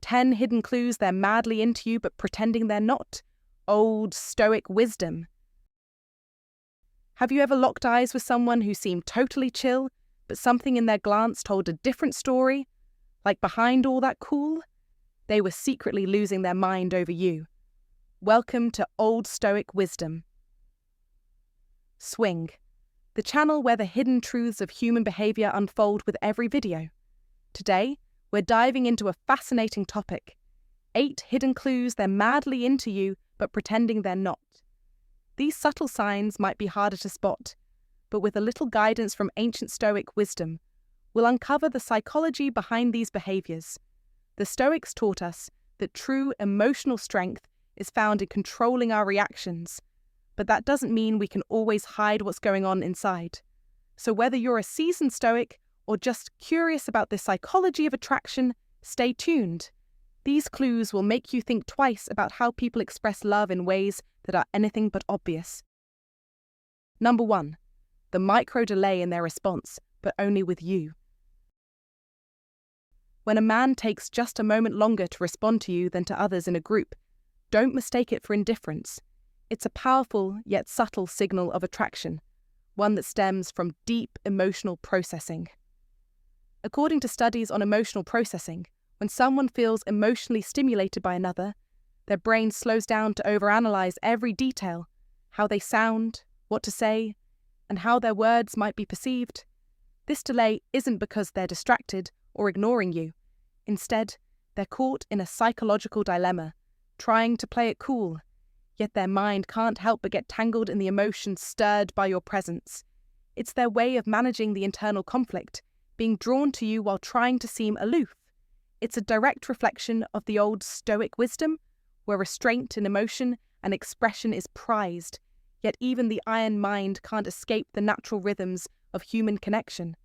10 hidden clues they're madly into you but pretending they're not. Old Stoic wisdom. Have you ever locked eyes with someone who seemed totally chill, but something in their glance told a different story? Like behind all that cool, they were secretly losing their mind over you. Welcome to Old Stoic wisdom. Swing, the channel where the hidden truths of human behavior unfold with every video. Today, we're diving into a fascinating topic. 8 hidden clues they're madly into you but pretending they're not. These subtle signs might be harder to spot, but with a little guidance from ancient Stoic wisdom, we'll uncover the psychology behind these behaviors. The Stoics taught us that true emotional strength is found in controlling our reactions, but that doesn't mean we can always hide what's going on inside. So whether you're a seasoned Stoic or just curious about the psychology of attraction, stay tuned. These clues will make you think twice about how people express love in ways that are anything but obvious. Number 1. The micro delay in their response, but only with you. When a man takes just a moment longer to respond to you than to others in a group, don't mistake it for indifference. It's a powerful yet subtle signal of attraction, one that stems from deep emotional processing. According to studies on emotional processing, when someone feels emotionally stimulated by another, their brain slows down to overanalyze every detail, how they sound, what to say, and how their words might be perceived. This delay isn't because they're distracted or ignoring you. Instead, they're caught in a psychological dilemma, trying to play it cool, yet their mind can't help but get tangled in the emotions stirred by your presence. It's their way of managing the internal conflict, being drawn to you while trying to seem aloof. It's a direct reflection of the old Stoic wisdom, where restraint in emotion and expression is prized, yet even the iron mind can't escape the natural rhythms of human connection.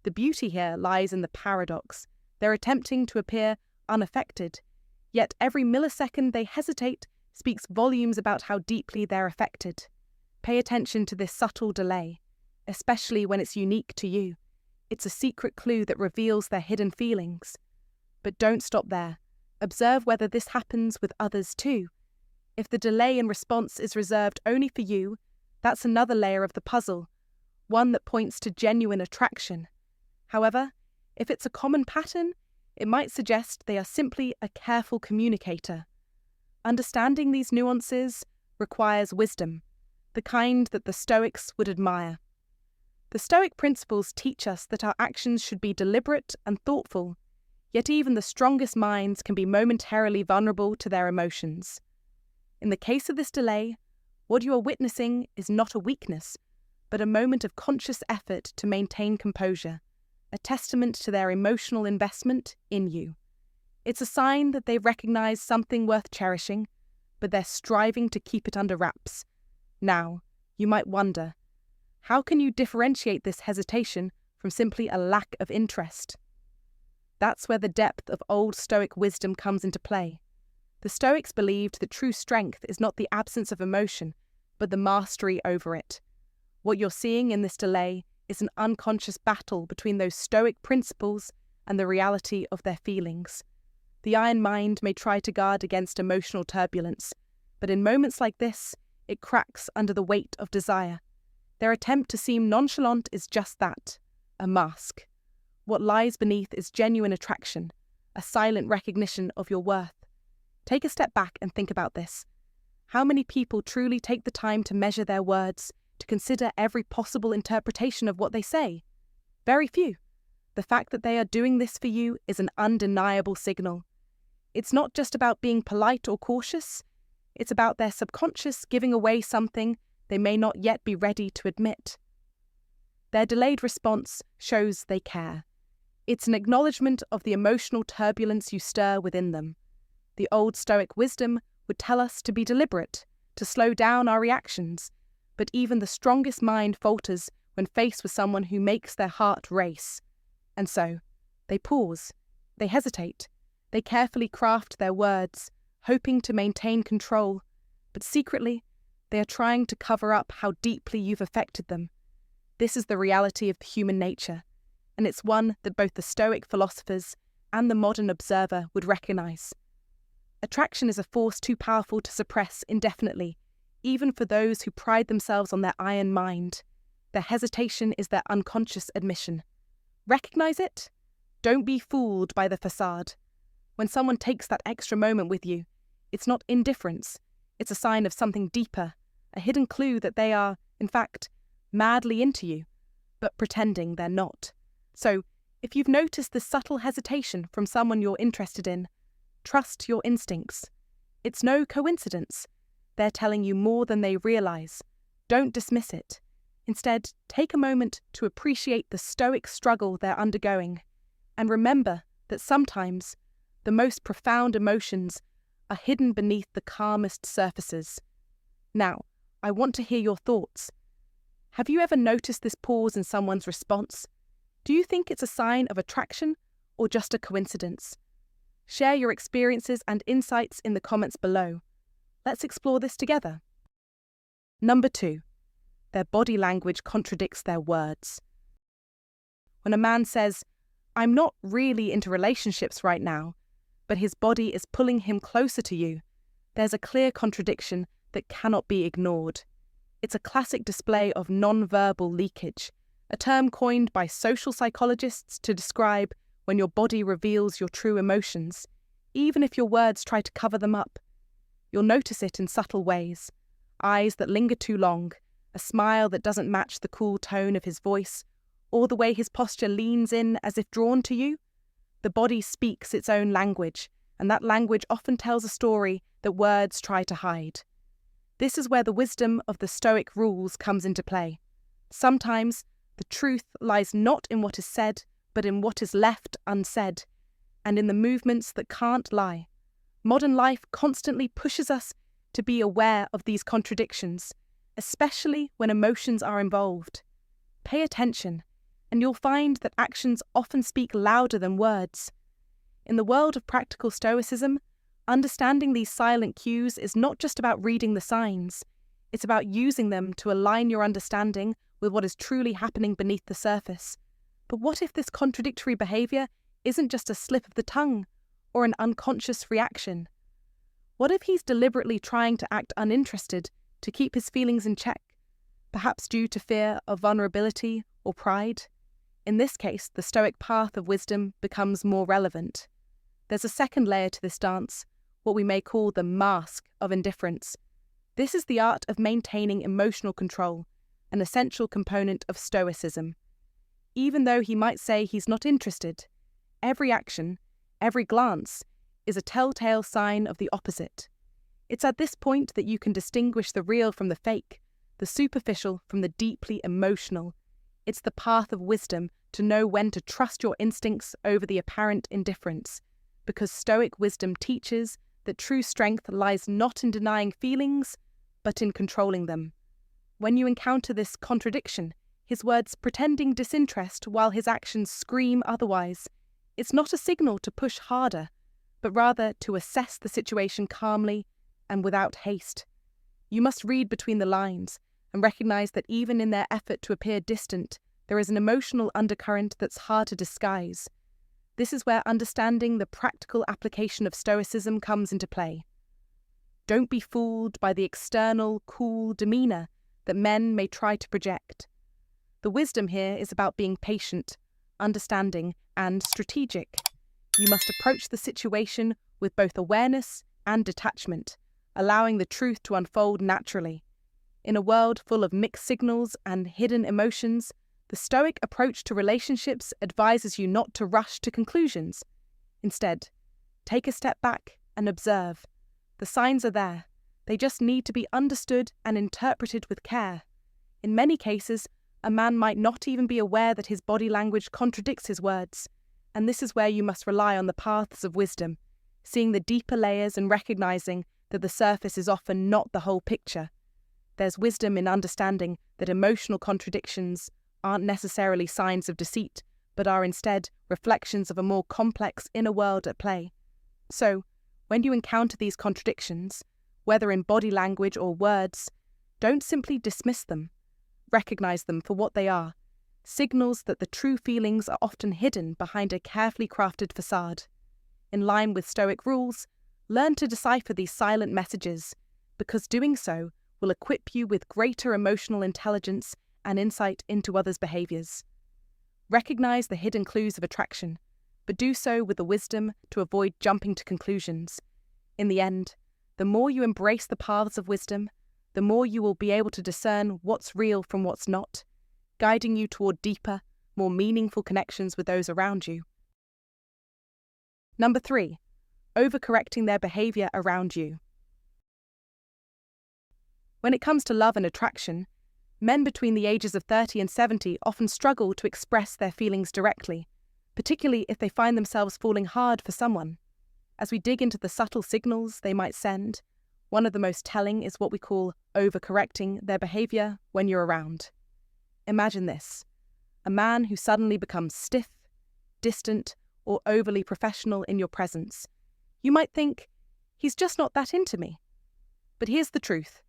The beauty here lies in the paradox. They're attempting to appear unaffected, yet every millisecond they hesitate speaks volumes about how deeply they're affected. Pay attention to this subtle delay, especially when it's unique to you. It's a secret clue that reveals their hidden feelings. But don't stop there. Observe whether this happens with others too. If the delay in response is reserved only for you, that's another layer of the puzzle, one that points to genuine attraction. However, if it's a common pattern, it might suggest they are simply a careful communicator. Understanding these nuances requires wisdom, the kind that the Stoics would admire. The Stoic principles teach us that our actions should be deliberate and thoughtful, yet even the strongest minds can be momentarily vulnerable to their emotions. In the case of this delay, what you are witnessing is not a weakness, but a moment of conscious effort to maintain composure, a testament to their emotional investment in you. It's a sign that they've recognized something worth cherishing, but they're striving to keep it under wraps. Now, you might wonder, how can you differentiate this hesitation from simply a lack of interest? That's where the depth of old Stoic wisdom comes into play. The Stoics believed that true strength is not the absence of emotion, but the mastery over it. What you're seeing in this delay is an unconscious battle between those Stoic principles and the reality of their feelings. The iron mind may try to guard against emotional turbulence, but in moments like this, it cracks under the weight of desire. Their attempt to seem nonchalant is just that, a mask. What lies beneath is genuine attraction, a silent recognition of your worth. Take a step back and think about this. How many people truly take the time to measure their words, to consider every possible interpretation of what they say? Very few. The fact that they are doing this for you is an undeniable signal. It's not just about being polite or cautious. It's about their subconscious giving away something they may not yet be ready to admit. Their delayed response shows they care. It's an acknowledgement of the emotional turbulence you stir within them. The old Stoic wisdom would tell us to be deliberate, to slow down our reactions, but even the strongest mind falters when faced with someone who makes their heart race. And so, they pause, they hesitate, they carefully craft their words, hoping to maintain control, but secretly, they are trying to cover up how deeply you've affected them. This is the reality of human nature, and it's one that both the Stoic philosophers and the modern observer would recognize. Attraction is a force too powerful to suppress indefinitely, even for those who pride themselves on their iron mind. Their hesitation is their unconscious admission. Recognize it? Don't be fooled by the facade. When someone takes that extra moment with you, it's not indifference. It's a sign of something deeper, a hidden clue that they are, in fact, madly into you, but pretending they're not. So, if you've noticed this subtle hesitation from someone you're interested in, trust your instincts. It's no coincidence. They're telling you more than they realize. Don't dismiss it. Instead, take a moment to appreciate the stoic struggle they're undergoing, and remember that sometimes the most profound emotions are hidden beneath the calmest surfaces. Now, I want to hear your thoughts. Have you ever noticed this pause in someone's response? Do you think it's a sign of attraction or just a coincidence? Share your experiences and insights in the comments below. Let's explore this together. Number 2. Their body language contradicts their words. When a man says, "I'm not really into relationships right now," but his body is pulling him closer to you, there's a clear contradiction that cannot be ignored. It's a classic display of non-verbal leakage, a term coined by social psychologists to describe when your body reveals your true emotions, even if your words try to cover them up. You'll notice it in subtle ways: eyes that linger too long, a smile that doesn't match the cool tone of his voice, or the way his posture leans in as if drawn to you. The body speaks its own language, and that language often tells a story that words try to hide. This is where the wisdom of the Stoic rules comes into play. Sometimes the truth lies not in what is said, but in what is left unsaid, and in the movements that can't lie. Modern life constantly pushes us to be aware of these contradictions, especially when emotions are involved. Pay attention, and you'll find that actions often speak louder than words. In the world of practical Stoicism, understanding these silent cues is not just about reading the signs. It's about using them to align your understanding with what is truly happening beneath the surface. But what if this contradictory behavior isn't just a slip of the tongue or an unconscious reaction? What if he's deliberately trying to act uninterested to keep his feelings in check, perhaps due to fear of vulnerability or pride? In this case, the Stoic path of wisdom becomes more relevant. There's a second layer to this dance, what we may call the mask of indifference. This is the art of maintaining emotional control, an essential component of Stoicism. Even though he might say he's not interested, every action, every glance, is a telltale sign of the opposite. It's at this point that you can distinguish the real from the fake, the superficial from the deeply emotional. It's the path of wisdom to know when to trust your instincts over the apparent indifference, because Stoic wisdom teaches that true strength lies not in denying feelings, but in controlling them. When you encounter this contradiction, his words pretending disinterest while his actions scream otherwise, it's not a signal to push harder, but rather to assess the situation calmly and without haste. You must read between the lines and recognize that even in their effort to appear distant, there is an emotional undercurrent that's hard to disguise. This is where understanding the practical application of Stoicism comes into play. Don't be fooled by the external, cool demeanor that men may try to project. The wisdom here is about being patient, understanding, and strategic. You must approach the situation with both awareness and detachment, allowing the truth to unfold naturally. In a world full of mixed signals and hidden emotions, the Stoic approach to relationships advises you not to rush to conclusions. Instead, take a step back and observe. The signs are there. They just need to be understood and interpreted with care. In many cases, a man might not even be aware that his body language contradicts his words, and this is where you must rely on the paths of wisdom, seeing the deeper layers and recognizing that the surface is often not the whole picture. There's wisdom in understanding that emotional contradictions aren't necessarily signs of deceit, but are instead reflections of a more complex inner world at play. So, when you encounter these contradictions, whether in body language or words, don't simply dismiss them. Recognize them for what they are. signals that the true feelings are often hidden behind a carefully crafted facade. In line with Stoic rules, learn to decipher these silent messages, because doing so will equip you with greater emotional intelligence and insight into others' behaviors. Recognize the hidden clues of attraction, but do so with the wisdom to avoid jumping to conclusions. In the end, the more you embrace the paths of wisdom, the more you will be able to discern what's real from what's not, guiding you toward deeper, more meaningful connections with those around you. Number 3, overcorrecting their behavior around you. When it comes to love and attraction, men between the ages of 30 and 70 often struggle to express their feelings directly, particularly if they find themselves falling hard for someone. As we dig into the subtle signals they might send, one of the most telling is what we call overcorrecting their behavior when you're around. Imagine this: a man who suddenly becomes stiff, distant, or overly professional in your presence. You might think, he's just not that into me. But here's the truth.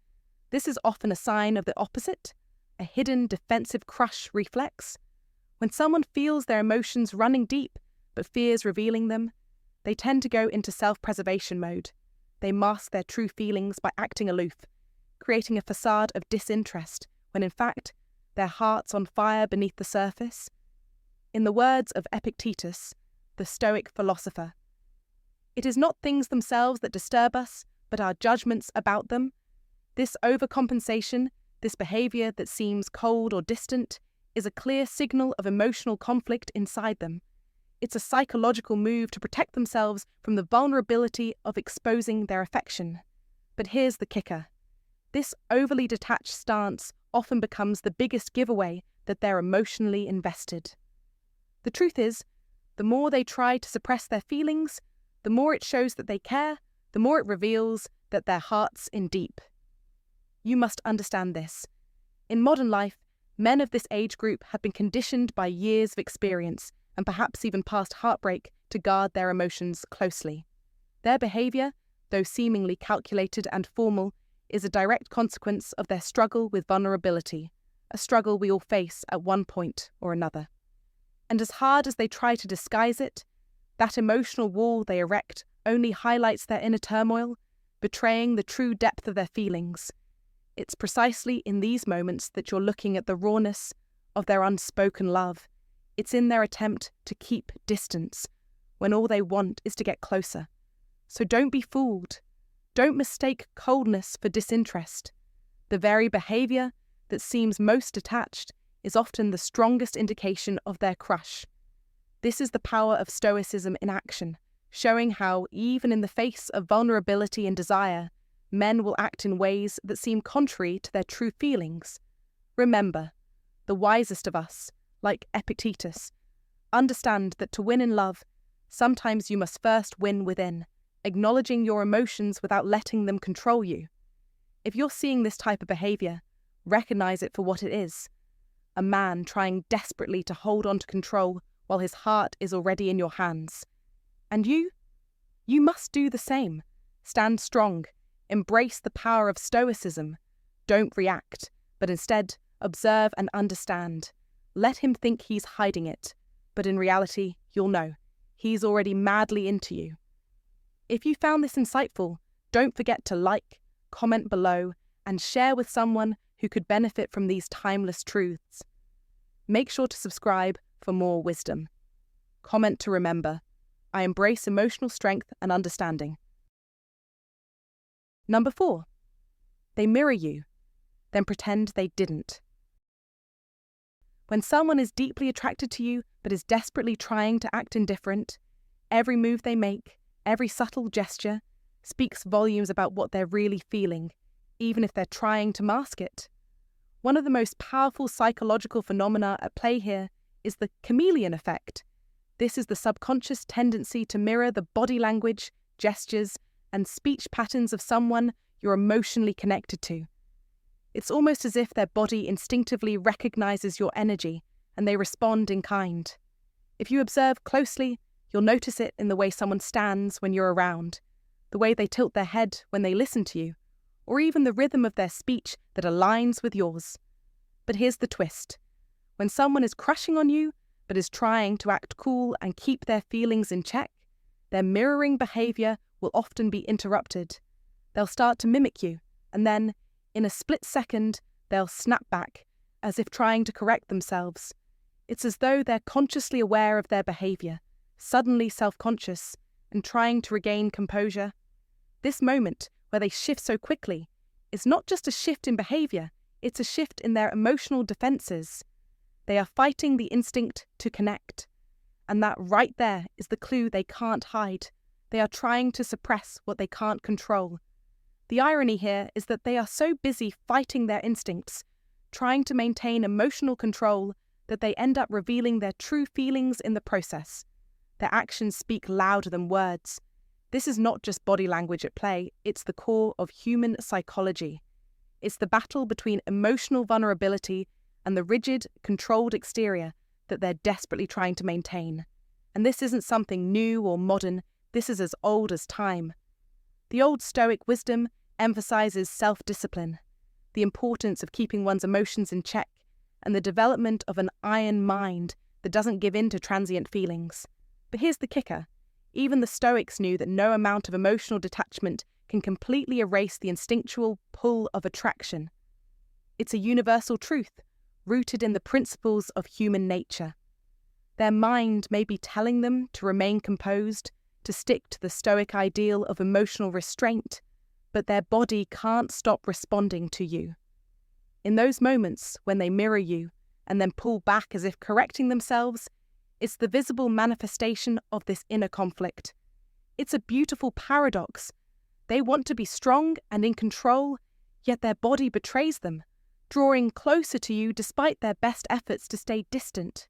This is often a sign of the opposite, a hidden defensive crush reflex. When someone feels their emotions running deep but fears revealing them, they tend to go into self-preservation mode. They mask their true feelings by acting aloof, creating a facade of disinterest when in fact their heart's on fire beneath the surface. In the words of Epictetus, the Stoic philosopher, "It is not things themselves that disturb us, but our judgments about them. This overcompensation, this behavior that seems cold or distant, is a clear signal of emotional conflict inside them. It's a psychological move to protect themselves from the vulnerability of exposing their affection. But here's the kicker. This overly detached stance often becomes the biggest giveaway that they're emotionally invested. The truth is, the more they try to suppress their feelings, the more it shows that they care, the more it reveals that their heart's in deep. You must understand this. In modern life, men of this age group have been conditioned by years of experience, and perhaps even past heartbreak, to guard their emotions closely. Their behavior, though seemingly calculated and formal, is a direct consequence of their struggle with vulnerability, a struggle we all face at one point or another. And as hard as they try to disguise it, that emotional wall they erect only highlights their inner turmoil, betraying the true depth of their feelings. It's precisely in these moments that you're looking at the rawness of their unspoken love. It's in their attempt to keep distance, when all they want is to get closer. So don't be fooled. Don't mistake coldness for disinterest. The very behavior that seems most detached is often the strongest indication of their crush. This is the power of Stoicism in action, showing how, even in the face of vulnerability and desire, men will act in ways that seem contrary to their true feelings. Remember, the wisest of us, like Epictetus, understand that to win in love, sometimes you must first win within, acknowledging your emotions without letting them control you. If you're seeing this type of behavior, recognize it for what it is: a man trying desperately to hold on to control while his heart is already in your hands. And you must do the same. Stand strong. Embrace the power of Stoicism. Don't react, but instead observe and understand. Let him think he's hiding it, but in reality, you'll know, he's already madly into you. If you found this insightful, don't forget to like, comment below, and share with someone who could benefit from these timeless truths. Make sure to subscribe for more wisdom. Comment to remember, I embrace emotional strength and understanding. Number 4, they mirror you, then pretend they didn't. When someone is deeply attracted to you but is desperately trying to act indifferent, every move they make, every subtle gesture, speaks volumes about what they're really feeling, even if they're trying to mask it. One of the most powerful psychological phenomena at play here is the chameleon effect. This is the subconscious tendency to mirror the body language, gestures, and speech patterns of someone you're emotionally connected to. It's almost as if their body instinctively recognizes your energy and they respond in kind. If you observe closely, you'll notice it in the way someone stands when you're around, the way they tilt their head when they listen to you, or even the rhythm of their speech that aligns with yours. But here's the twist. When someone is crushing on you, but is trying to act cool and keep their feelings in check, their mirroring behavior will often be interrupted. They'll start to mimic you, and then, in a split second, they'll snap back, as if trying to correct themselves. It's as though they're consciously aware of their behavior, suddenly self-conscious, and trying to regain composure. This moment, where they shift so quickly, is not just a shift in behavior, it's a shift in their emotional defenses. They are fighting the instinct to connect. And that right there is the clue they can't hide. They are trying to suppress what they can't control. The irony here is that they are so busy fighting their instincts, trying to maintain emotional control, that they end up revealing their true feelings in the process. Their actions speak louder than words. This is not just body language at play, it's the core of human psychology. It's the battle between emotional vulnerability and the rigid, controlled exterior that they're desperately trying to maintain. And this isn't something new or modern, this is as old as time. The old Stoic wisdom emphasizes self-discipline, the importance of keeping one's emotions in check, and the development of an iron mind that doesn't give in to transient feelings. But here's the kicker. Even the Stoics knew that no amount of emotional detachment can completely erase the instinctual pull of attraction. It's a universal truth, rooted in the principles of human nature. Their mind may be telling them to remain composed, to stick to the Stoic ideal of emotional restraint, but their body can't stop responding to you. In those moments when they mirror you and then pull back as if correcting themselves, it's the visible manifestation of this inner conflict. It's a beautiful paradox. They want to be strong and in control, yet their body betrays them, drawing closer to you despite their best efforts to stay distant.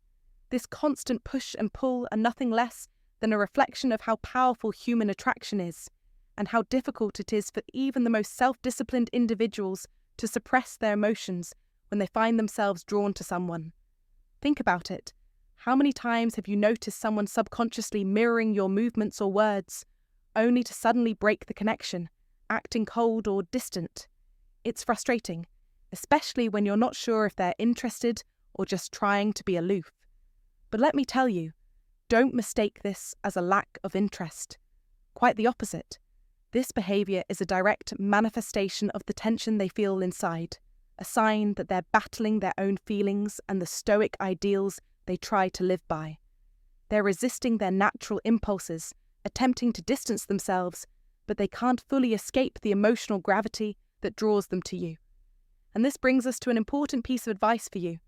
This constant push and pull are nothing less than a reflection of how powerful human attraction is, and how difficult it is for even the most self-disciplined individuals to suppress their emotions when they find themselves drawn to someone. Think about it. How many times have you noticed someone subconsciously mirroring your movements or words, only to suddenly break the connection, acting cold or distant? It's frustrating, especially when you're not sure if they're interested or just trying to be aloof. But let me tell you, don't mistake this as a lack of interest. Quite the opposite. This behavior is a direct manifestation of the tension they feel inside, a sign that they're battling their own feelings and the Stoic ideals they try to live by. They're resisting their natural impulses, attempting to distance themselves, but they can't fully escape the emotional gravity that draws them to you. And this brings us to an important piece of advice for you.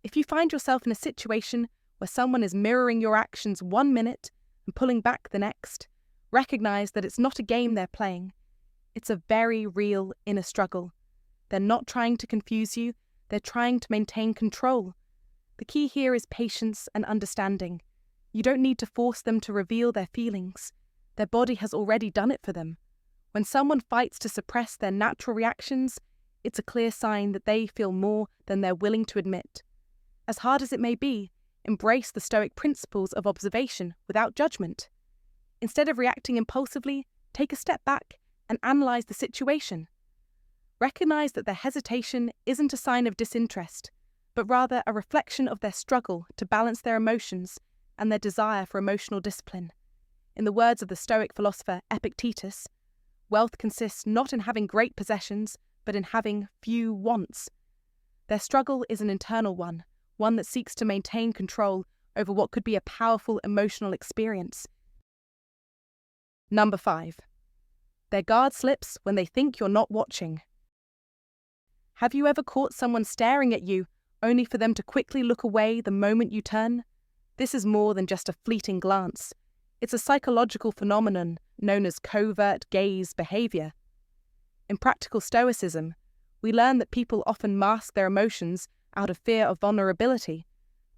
If you find yourself in a situation where someone is mirroring your actions 1 minute and pulling back the next, recognize that it's not a game they're playing. It's a very real inner struggle. They're not trying to confuse you, they're trying to maintain control. The key here is patience and understanding. You don't need to force them to reveal their feelings. Their body has already done it for them. When someone fights to suppress their natural reactions, it's a clear sign that they feel more than they're willing to admit. As hard as it may be, embrace the Stoic principles of observation without judgment. Instead of reacting impulsively, take a step back and analyze the situation. Recognize that their hesitation isn't a sign of disinterest, but rather a reflection of their struggle to balance their emotions and their desire for emotional discipline. In the words of the Stoic philosopher Epictetus, wealth consists not in having great possessions, but in having few wants. Their struggle is an internal one that seeks to maintain control over what could be a powerful emotional experience. Number 5. Their guard slips when they think you're not watching. Have you ever caught someone staring at you only for them to quickly look away the moment you turn? This is more than just a fleeting glance. It's a psychological phenomenon known as covert gaze behavior. In practical Stoicism, we learn that people often mask their emotions out of fear of vulnerability,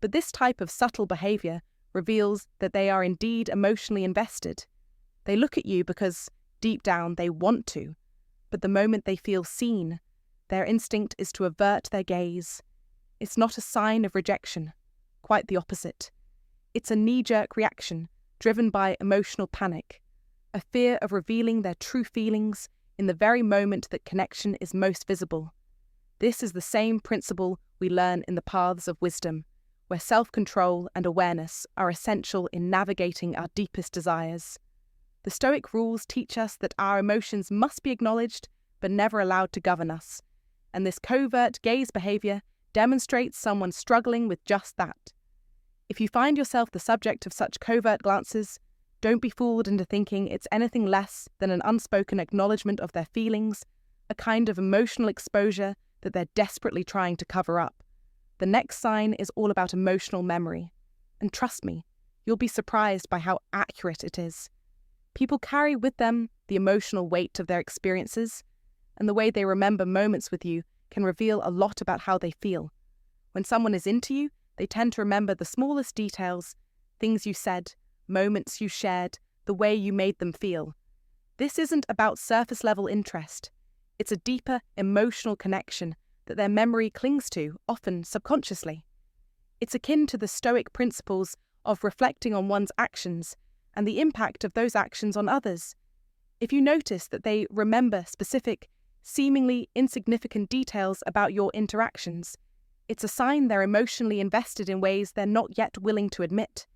but this type of subtle behavior reveals that they are indeed emotionally invested. They look at you because, deep down, they want to, but the moment they feel seen, their instinct is to avert their gaze. It's not a sign of rejection, quite the opposite. It's a knee-jerk reaction driven by emotional panic, a fear of revealing their true feelings in the very moment that connection is most visible. This is the same principle we learn in the paths of wisdom, where self-control and awareness are essential in navigating our deepest desires. The Stoic rules teach us that our emotions must be acknowledged but never allowed to govern us, and this covert gaze behavior demonstrates someone struggling with just that. If you find yourself the subject of such covert glances, don't be fooled into thinking it's anything less than an unspoken acknowledgement of their feelings, a kind of emotional exposure that they're desperately trying to cover up. The next sign is all about emotional memory. And trust me, you'll be surprised by how accurate it is. People carry with them the emotional weight of their experiences, and the way they remember moments with you can reveal a lot about how they feel. When someone is into you, they tend to remember the smallest details, things you said, moments you shared, the way you made them feel. This isn't about surface-level interest. It's a deeper emotional connection that their memory clings to, often subconsciously. It's akin to the Stoic principles of reflecting on one's actions and the impact of those actions on others. If you notice that they remember specific, seemingly insignificant details about your interactions, it's a sign they're emotionally invested in ways they're not yet willing to admit.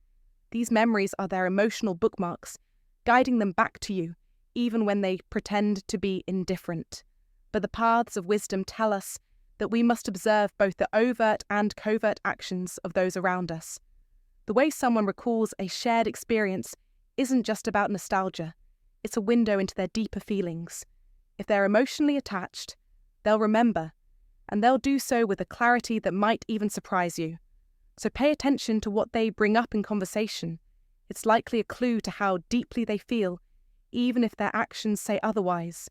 These memories are their emotional bookmarks, guiding them back to you, even when they pretend to be indifferent. But the paths of wisdom tell us that we must observe both the overt and covert actions of those around us. The way someone recalls a shared experience isn't just about nostalgia, it's a window into their deeper feelings. If they're emotionally attached, they'll remember, and they'll do so with a clarity that might even surprise you. So pay attention to what they bring up in conversation. It's likely a clue to how deeply they feel, even if their actions say otherwise.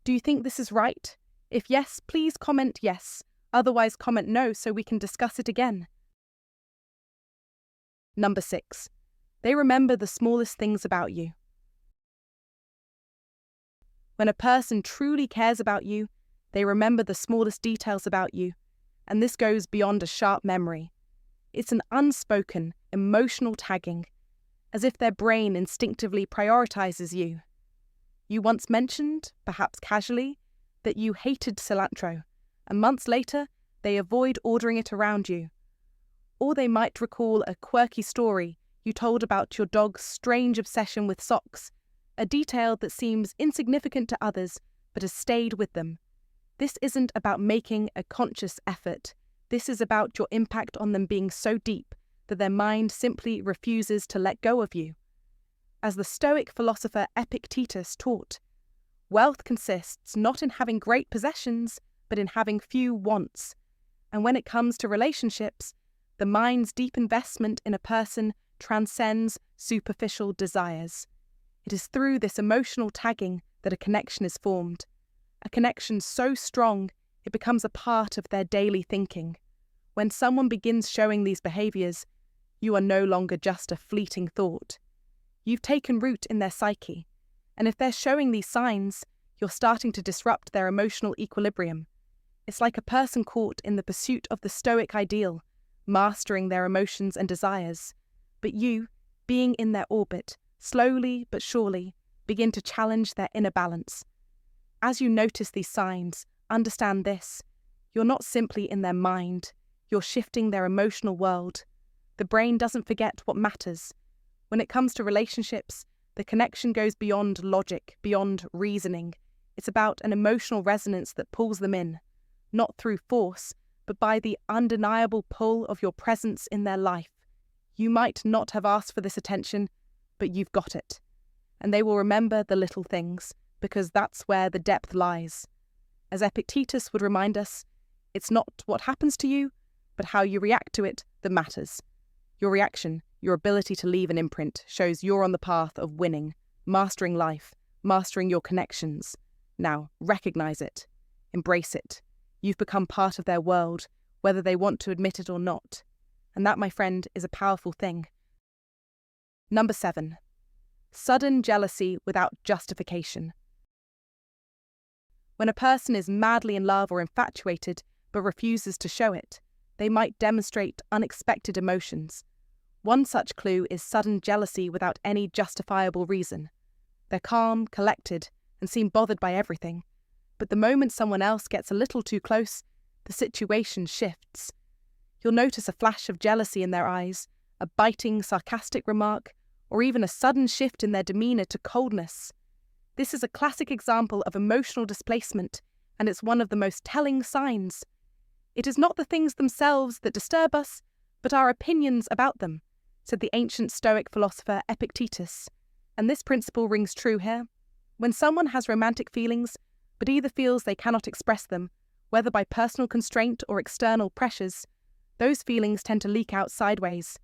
Do you think this is right? If yes, please comment yes. Otherwise, comment no so we can discuss it again. Number 6. They remember the smallest things about you. When a person truly cares about you, they remember the smallest details about you, and this goes beyond a sharp memory. It's an unspoken, emotional tagging, as if their brain instinctively prioritizes you. You once mentioned, perhaps casually, that you hated cilantro, and months later, they avoid ordering it around you. Or they might recall a quirky story you told about your dog's strange obsession with socks, a detail that seems insignificant to others but has stayed with them. This isn't about making a conscious effort. This is about your impact on them being so deep that their mind simply refuses to let go of you. As the Stoic philosopher Epictetus taught, wealth consists not in having great possessions, but in having few wants. And when it comes to relationships, the mind's deep investment in a person transcends superficial desires. It is through this emotional tagging that a connection is formed. A connection so strong, it becomes a part of their daily thinking. When someone begins showing these behaviors, you are no longer just a fleeting thought. You've taken root in their psyche, and if they're showing these signs, you're starting to disrupt their emotional equilibrium. It's like a person caught in the pursuit of the Stoic ideal, mastering their emotions and desires. But you, being in their orbit, slowly but surely begin to challenge their inner balance. As you notice these signs, understand this: you're not simply in their mind, you're shifting their emotional world. The brain doesn't forget what matters. When it comes to relationships, the connection goes beyond logic, beyond reasoning. It's about an emotional resonance that pulls them in, not through force, but by the undeniable pull of your presence in their life. You might not have asked for this attention, but you've got it. And they will remember the little things, because that's where the depth lies. As Epictetus would remind us, it's not what happens to you, but how you react to it that matters. Your reaction, your ability to leave an imprint, shows you're on the path of winning, mastering life, mastering your connections. Now, recognize it. Embrace it. You've become part of their world, whether they want to admit it or not. And that, my friend, is a powerful thing. Number 7. Sudden jealousy without justification. When a person is madly in love or infatuated but refuses to show it, they might demonstrate unexpected emotions. One such clue is sudden jealousy without any justifiable reason. They're calm, collected, and seem bothered by everything. But the moment someone else gets a little too close, the situation shifts. You'll notice a flash of jealousy in their eyes, a biting, sarcastic remark, or even a sudden shift in their demeanor to coldness. This is a classic example of emotional displacement, and it's one of the most telling signs. It is not the things themselves that disturb us, but our opinions about them, said the ancient Stoic philosopher Epictetus. And this principle rings true here. When someone has romantic feelings, but either feels they cannot express them, whether by personal constraint or external pressures, those feelings tend to leak out sideways.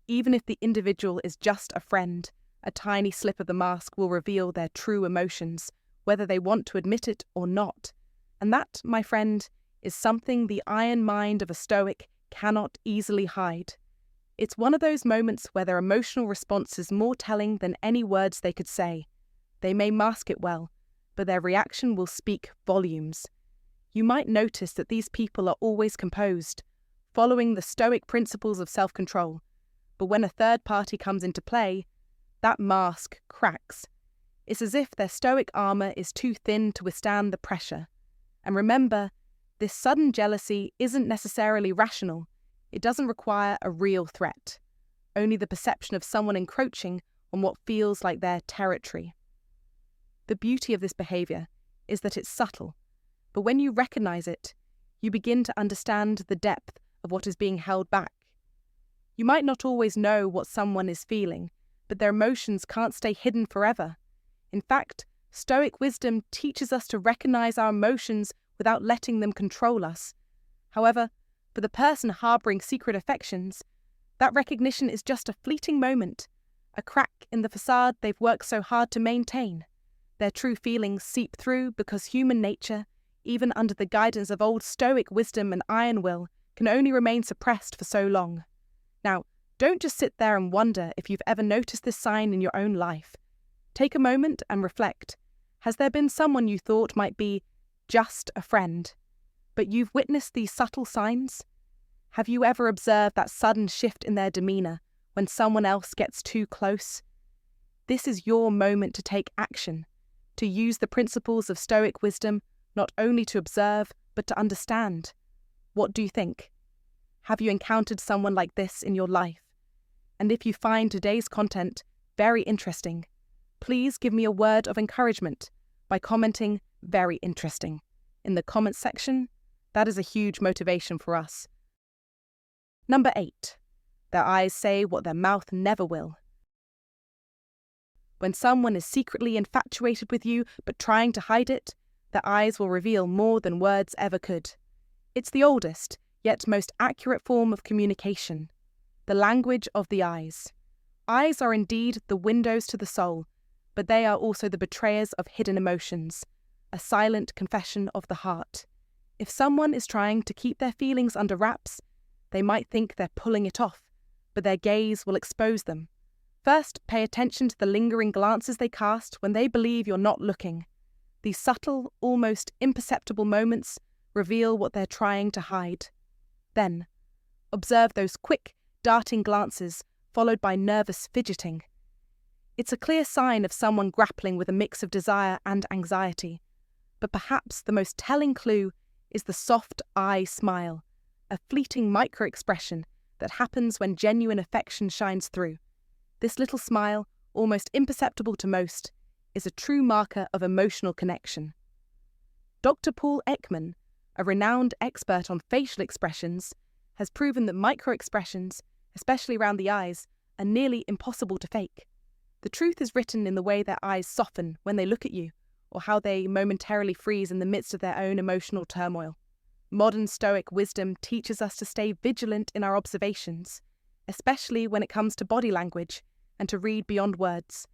Even if the individual is just a friend, a tiny slip of the mask will reveal their true emotions, whether they want to admit it or not. And that, my friend, is something the iron mind of a Stoic cannot easily hide. It's one of those moments where their emotional response is more telling than any words they could say. They may mask it well, but their reaction will speak volumes. You might notice that these people are always composed, following the Stoic principles of self-control. But when a third party comes into play, that mask cracks. It's as if their Stoic armor is too thin to withstand the pressure. And remember, this sudden jealousy isn't necessarily rational. It doesn't require a real threat, only the perception of someone encroaching on what feels like their territory. The beauty of this behavior is that it's subtle, but when you recognize it, you begin to understand the depth of what is being held back. You might not always know what someone is feeling, but their emotions can't stay hidden forever. In fact, Stoic wisdom teaches us to recognize our emotions without letting them control us. However, for the person harboring secret affections, that recognition is just a fleeting moment, a crack in the facade they've worked so hard to maintain. Their true feelings seep through because human nature, even under the guidance of old Stoic wisdom and iron will, can only remain suppressed for so long. Now, don't just sit there and wonder if you've ever noticed this sign in your own life. Take a moment and reflect. Has there been someone you thought might be just a friend, but you've witnessed these subtle signs? Have you ever observed that sudden shift in their demeanor when someone else gets too close? This is your moment to take action, to use the principles of Stoic wisdom not only to observe, but to understand. What do you think? Have you encountered someone like this in your life? And if you find today's content very interesting, please give me a word of encouragement by commenting "very interesting" in the comments section. That is a huge motivation for us. Number 8. Their eyes say what their mouth never will. When someone is secretly infatuated with you but trying to hide it, their eyes will reveal more than words ever could. It's the oldest, yet most accurate form of communication, the language of the eyes. Eyes are indeed the windows to the soul, but they are also the betrayers of hidden emotions, a silent confession of the heart. If someone is trying to keep their feelings under wraps, they might think they're pulling it off, but their gaze will expose them. First, pay attention to the lingering glances they cast when they believe you're not looking. These subtle, almost imperceptible moments reveal what they're trying to hide. Then, observe those quick, darting glances followed by nervous fidgeting. It's a clear sign of someone grappling with a mix of desire and anxiety. But perhaps the most telling clue is the soft eye smile, a fleeting micro-expression that happens when genuine affection shines through. This little smile, almost imperceptible to most, is a true marker of emotional connection. Dr. Paul Ekman, a renowned expert on facial expressions, has proven that micro-expressions, especially around the eyes, are nearly impossible to fake. The truth is written in the way their eyes soften when they look at you, or how they momentarily freeze in the midst of their own emotional turmoil. Modern Stoic wisdom teaches us to stay vigilant in our observations, especially when it comes to body language, and to read beyond words.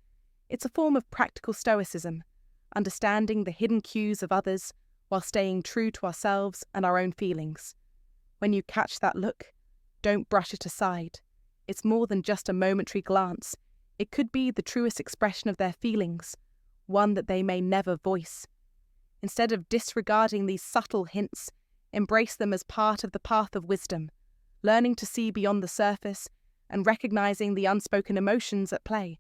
It's a form of practical Stoicism, understanding the hidden cues of others while staying true to ourselves and our own feelings. When you catch that look, don't brush it aside. It's more than just a momentary glance. It could be the truest expression of their feelings, one that they may never voice. Instead of disregarding these subtle hints, embrace them as part of the path of wisdom, learning to see beyond the surface and recognizing the unspoken emotions at play.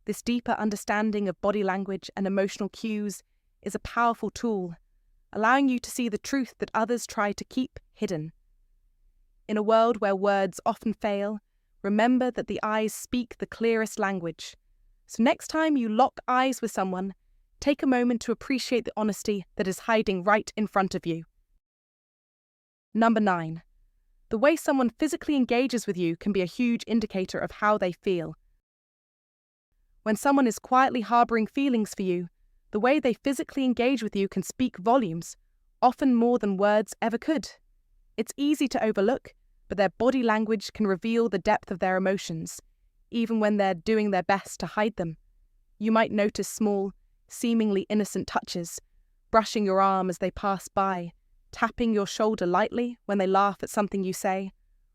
This deeper understanding of body language and emotional cues is a powerful tool, allowing you to see the truth that others try to keep hidden. In a world where words often fail, remember that the eyes speak the clearest language. So next time you lock eyes with someone, take a moment to appreciate the honesty that is hiding right in front of you. Number 9. The way someone physically engages with you can be a huge indicator of how they feel. When someone is quietly harboring feelings for you, the way they physically engage with you can speak volumes, often more than words ever could. It's easy to overlook, but their body language can reveal the depth of their emotions, even when they're doing their best to hide them. You might notice small, seemingly innocent touches, brushing your arm as they pass by, tapping your shoulder lightly when they laugh at something you say,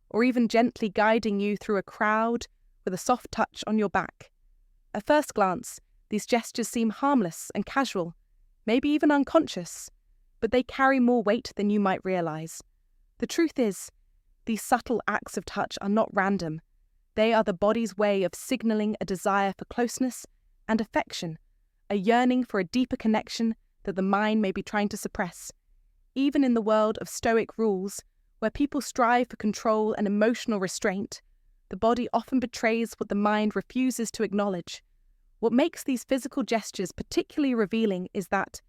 or even gently guiding you through a crowd with a soft touch on your back. At first glance, these gestures seem harmless and casual, maybe even unconscious, but they carry more weight than you might realize. The truth is, these subtle acts of touch are not random. They are the body's way of signaling a desire for closeness and affection, a yearning for a deeper connection that the mind may be trying to suppress. Even in the world of Stoic rules, where people strive for control and emotional restraint, the body often betrays what the mind refuses to acknowledge. What makes these physical gestures particularly revealing is that,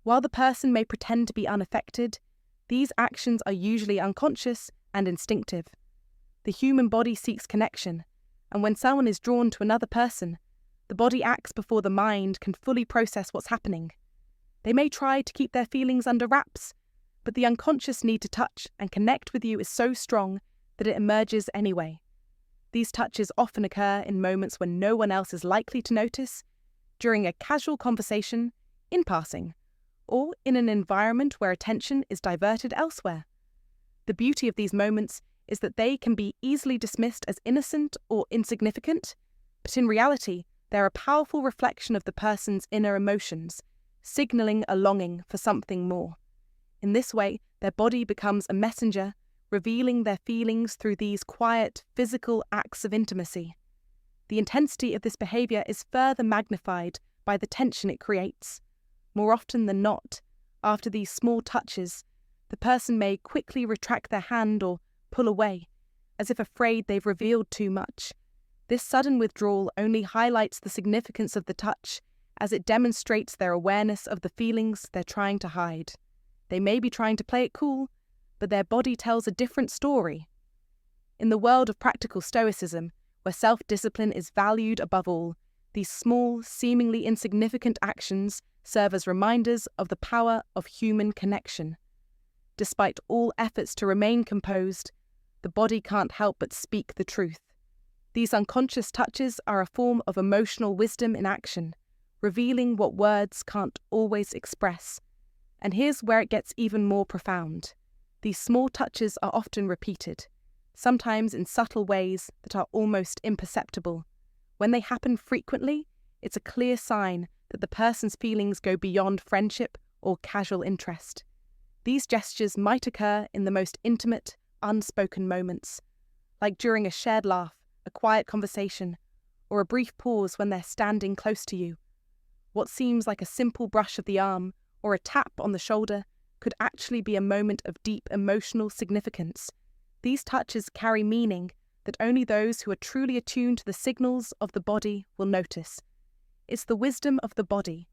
while the person may pretend to be unaffected, these actions are usually unconscious and instinctive. The human body seeks connection, and when someone is drawn to another person, the body acts before the mind can fully process what's happening. They may try to keep their feelings under wraps, but the unconscious need to touch and connect with you is so strong that it emerges anyway. These touches often occur in moments when no one else is likely to notice, during a casual conversation, in passing, or in an environment where attention is diverted elsewhere. The beauty of these moments is that they can be easily dismissed as innocent or insignificant, but in reality, they're a powerful reflection of the person's inner emotions, signaling a longing for something more. In this way, their body becomes a messenger, revealing their feelings through these quiet, physical acts of intimacy. The intensity of this behavior is further magnified by the tension it creates. More often than not, after these small touches, the person may quickly retract their hand or pull away, as if afraid they've revealed too much. This sudden withdrawal only highlights the significance of the touch, as it demonstrates their awareness of the feelings they're trying to hide. They may be trying to play it cool, but their body tells a different story. In the world of practical Stoicism, where self-discipline is valued above all, these small, seemingly insignificant actions serve as reminders of the power of human connection. Despite all efforts to remain composed, the body can't help but speak the truth. These unconscious touches are a form of emotional wisdom in action, revealing what words can't always express. And here's where it gets even more profound. These small touches are often repeated, sometimes in subtle ways that are almost imperceptible. When they happen frequently, it's a clear sign that the person's feelings go beyond friendship or casual interest. These gestures might occur in the most intimate, unspoken moments, like during a shared laugh, a quiet conversation, or a brief pause when they're standing close to you. What seems like a simple brush of the arm or a tap on the shoulder could actually be a moment of deep emotional significance. These touches carry meaning that only those who are truly attuned to the signals of the body will notice. It's the wisdom of the body,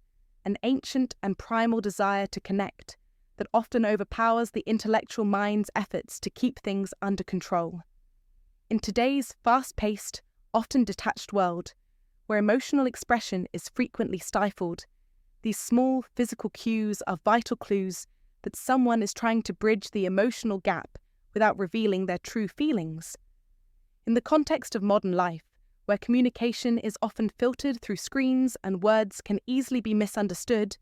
an ancient and primal desire to connect, that often overpowers the intellectual mind's efforts to keep things under control. In today's fast-paced, often detached world, where emotional expression is frequently stifled, these small physical cues are vital clues that someone is trying to bridge the emotional gap without revealing their true feelings. In the context of modern life, where communication is often filtered through screens and words can easily be misunderstood,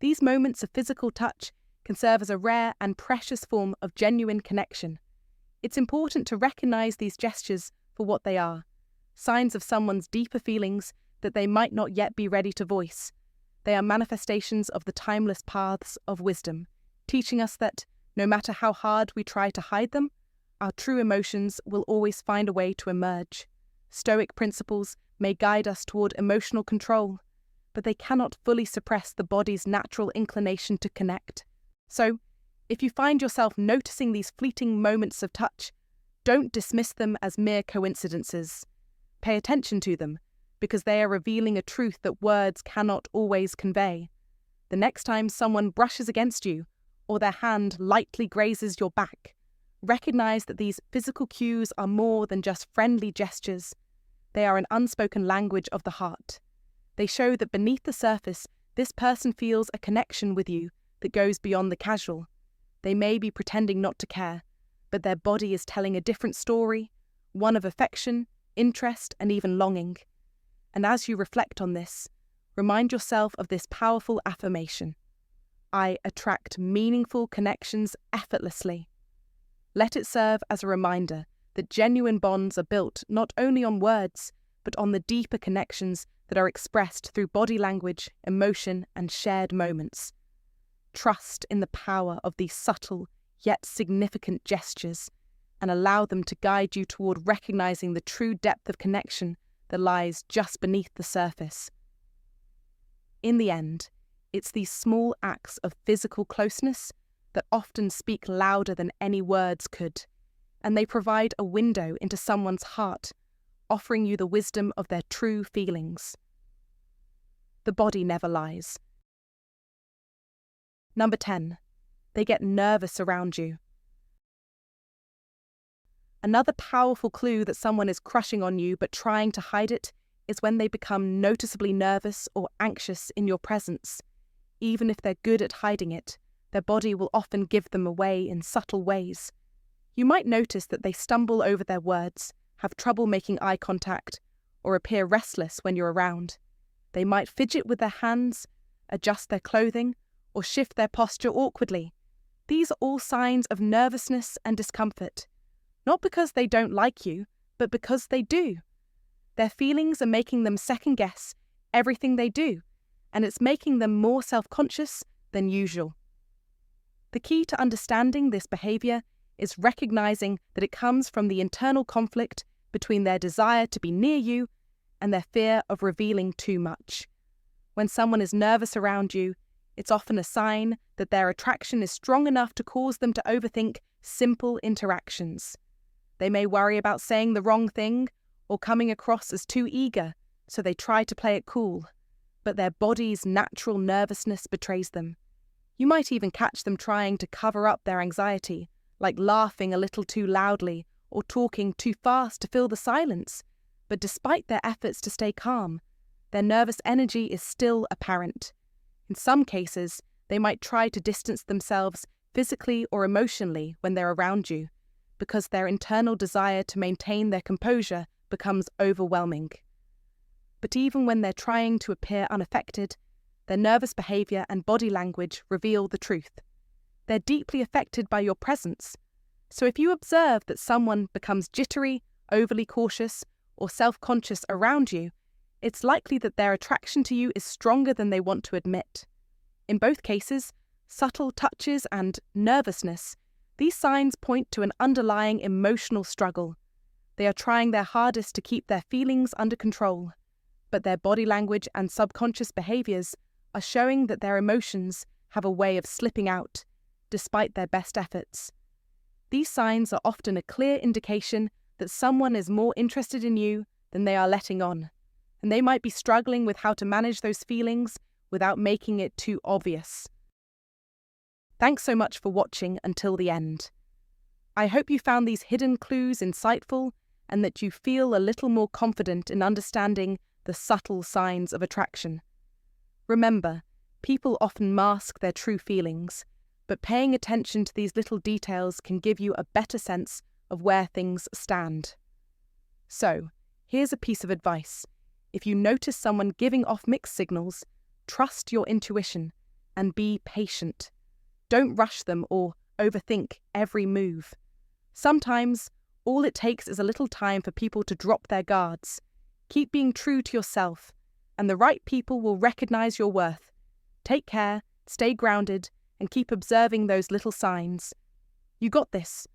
these moments of physical touch can serve as a rare and precious form of genuine connection. It's important to recognize these gestures for what they are, signs of someone's deeper feelings that they might not yet be ready to voice. They are manifestations of the timeless paths of wisdom, teaching us that, no matter how hard we try to hide them, our true emotions will always find a way to emerge. Stoic principles may guide us toward emotional control, but they cannot fully suppress the body's natural inclination to connect. So, if you find yourself noticing these fleeting moments of touch, don't dismiss them as mere coincidences. Pay attention to them, because they are revealing a truth that words cannot always convey. The next time someone brushes against you, or their hand lightly grazes your back, recognize that these physical cues are more than just friendly gestures. They are an unspoken language of the heart. They show that beneath the surface, this person feels a connection with you that goes beyond the casual. They may be pretending not to care, but their body is telling a different story, one of affection, interest, and even longing. And as you reflect on this, remind yourself of this powerful affirmation: I attract meaningful connections effortlessly. Let it serve as a reminder that genuine bonds are built not only on words, but on the deeper connections that are expressed through body language, emotion, and shared moments. Trust in the power of these subtle yet significant gestures, and allow them to guide you toward recognizing the true depth of connection that lies just beneath the surface. In the end, it's these small acts of physical closeness that often speak louder than any words could, and they provide a window into someone's heart, offering you the wisdom of their true feelings. The body never lies. Number 10. They get nervous around you. Another powerful clue that someone is crushing on you but trying to hide it is when they become noticeably nervous or anxious in your presence. Even if they're good at hiding it, their body will often give them away in subtle ways. You might notice that they stumble over their words, have trouble making eye contact, or appear restless when you're around. They might fidget with their hands, adjust their clothing, or shift their posture awkwardly. These are all signs of nervousness and discomfort. Not because they don't like you, but because they do. Their feelings are making them second-guess everything they do, and it's making them more self-conscious than usual. The key to understanding this behavior is recognizing that it comes from the internal conflict between their desire to be near you and their fear of revealing too much. When someone is nervous around you, it's often a sign that their attraction is strong enough to cause them to overthink simple interactions. They may worry about saying the wrong thing or coming across as too eager, so they try to play it cool, but their body's natural nervousness betrays them. You might even catch them trying to cover up their anxiety, like laughing a little too loudly or talking too fast to fill the silence. But despite their efforts to stay calm, their nervous energy is still apparent. In some cases, they might try to distance themselves physically or emotionally when they're around you, because their internal desire to maintain their composure becomes overwhelming. But even when they're trying to appear unaffected, their nervous behavior and body language reveal the truth. They're deeply affected by your presence. So if you observe that someone becomes jittery, overly cautious, or self-conscious around you, it's likely that their attraction to you is stronger than they want to admit. In both cases, subtle touches and nervousness, these signs point to an underlying emotional struggle. They are trying their hardest to keep their feelings under control, but their body language and subconscious behaviors are showing that their emotions have a way of slipping out, despite their best efforts. These signs are often a clear indication that someone is more interested in you than they are letting on, and they might be struggling with how to manage those feelings without making it too obvious. Thanks so much for watching until the end. I hope you found these hidden clues insightful and that you feel a little more confident in understanding the subtle signs of attraction. Remember, people often mask their true feelings, but paying attention to these little details can give you a better sense of where things stand. So, here's a piece of advice. If you notice someone giving off mixed signals, trust your intuition and be patient. Don't rush them or overthink every move. Sometimes, all it takes is a little time for people to drop their guards. Keep being true to yourself, and the right people will recognize your worth. Take care, stay grounded, and keep observing those little signs. You got this.